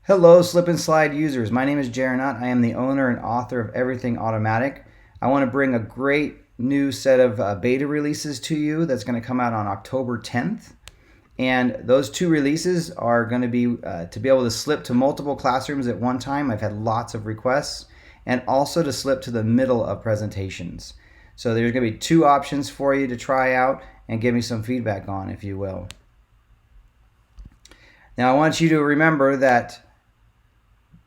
Hello, Slip and Slide users. My name is Jaronot. I am the owner and author of Everything Automatic. I want to bring a great new set of beta releases to you that's going to come out on October 10th. And those two releases are going to be able to slip to multiple classrooms at one time. I've had lots of requests, and also to slip to the middle of presentations. So there's going to be two options for you to try out and give me some feedback on, if you will. Now I want you to remember that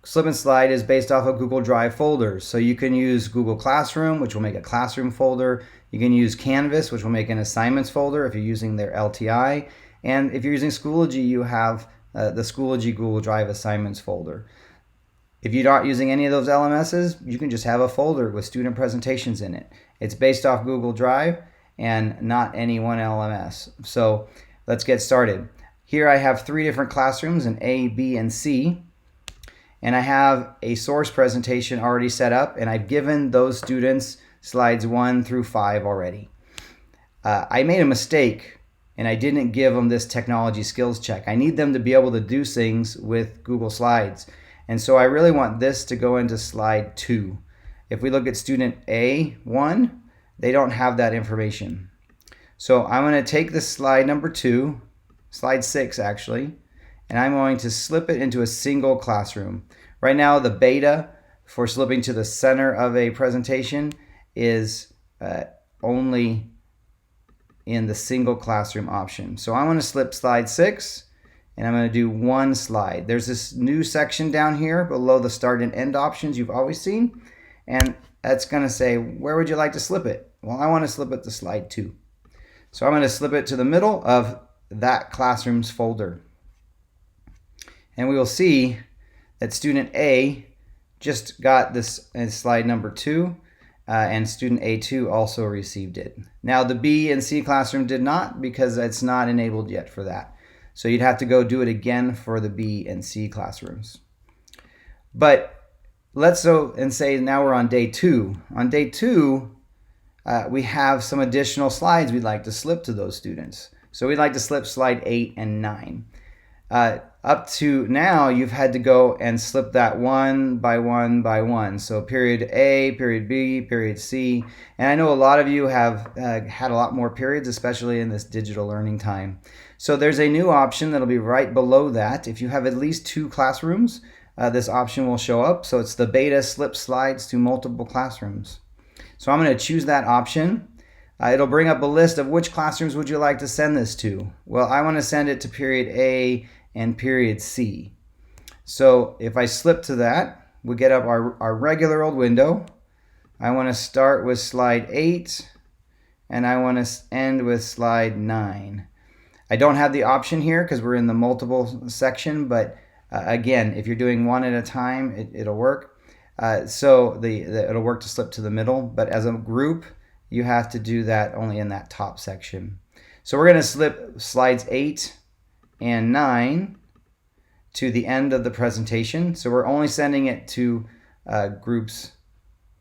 Slip and Slide is based off of Google Drive folders. So you can use Google Classroom, which will make a classroom folder. You can use Canvas, which will make an assignments folder if you're using their LTI. And if you're using Schoology, you have the Schoology Google Drive assignments folder. If you're not using any of those LMSs, you can just have a folder with student presentations in it. It's based off Google Drive and not any one LMS. So let's get started. Here I have three different classrooms in A, B, and C. And I have a source presentation already set up, and I've given those students slides 1 through 5 already. I made a mistake, and I didn't give them this technology skills check. I need them to be able to do things with Google Slides. And so I really want this to go into slide 2. If we look at student A1, they don't have that information. So I'm going to take this slide number 2, slide 6 actually, and I'm going to slip it into a single classroom. Right now, the beta for slipping to the center of a presentation is only in the single classroom option. So I'm going to slip slide 6, and I'm going to do one slide. There's this new section down here below the start and end options you've always seen, and that's going to say, where would you like to slip it? Well, I want to slip it to slide 2. So I'm going to slip it to the middle of that classroom's folder. And we will see that student A just got this in slide number 2, and student A2 also received it. Now the B and C classroom did not, because it's not enabled yet for that. So you'd have to go do it again for the B and C classrooms. But let's go and say now we're on day 2. On day 2, we have some additional slides we'd like to slip to those students. So we'd like to slip slide 8 and 9. Up to now, you've had to go and slip that one by one by one. So period A, period B, period C. And I know a lot of you have had a lot more periods, especially in this digital learning time. So there's a new option that'll be right below that. If you have at least 2 classrooms, this option will show up. So it's the beta slip slides to multiple classrooms. So I'm going to choose that option. It'll bring up a list of which classrooms would you like to send this to. Well, I want to send it to period A and period C. So if I slip to that, we get up our regular old window. I want to start with slide 8, and I want to end with slide 9. I don't have the option here because we're in the multiple section, but again, if you're doing one at a time, it'll work. So it'll work to slip to the middle, but as a group, you have to do that only in that top section. So we're going to slip slides 8 and 9 to the end of the presentation. So we're only sending it to groups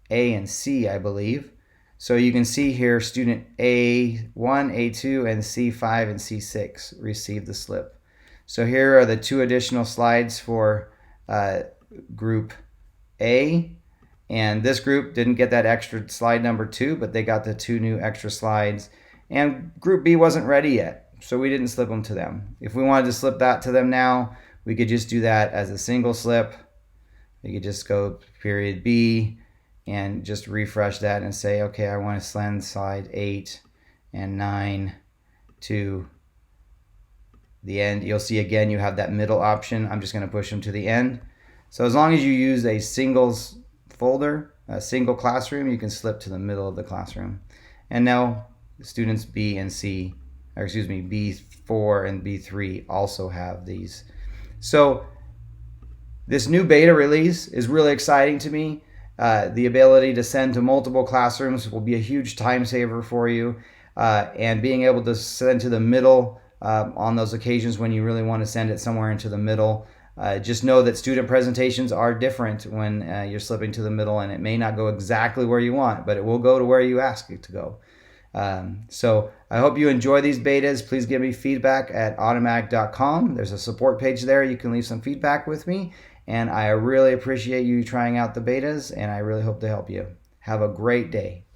A and C, I believe. So you can see here student A1, A2, and C5 and C6 received the slip. So here are the 2 additional slides for group A. And this group didn't get that extra slide number 2, but they got the 2 new extra slides. And group B wasn't ready yet, so we didn't slip them to them. If we wanted to slip that to them now, we could just do that as a single slip. We could just go period B and just refresh that and say, okay, I want to send slide 8 and 9 to the end. You'll see again you have that middle option. I'm just going to push them to the end. So as long as you use a singles folder, a single classroom, you can slip to the middle of the classroom. And now students B and C, or excuse me, B4 and B3 also have these. So this new beta release is really exciting to me. The ability to send to multiple classrooms will be a huge time saver for you. And being able to send to the middle on those occasions when you really want to send it somewhere into the middle. Just know that student presentations are different when you're slipping to the middle, and it may not go exactly where you want, but it will go to where you ask it to go. So I hope you enjoy these betas. Please give me feedback at automatic.com. There's a support page there. You can leave some feedback with me. And I really appreciate you trying out the betas, and I really hope to help you. Have a great day.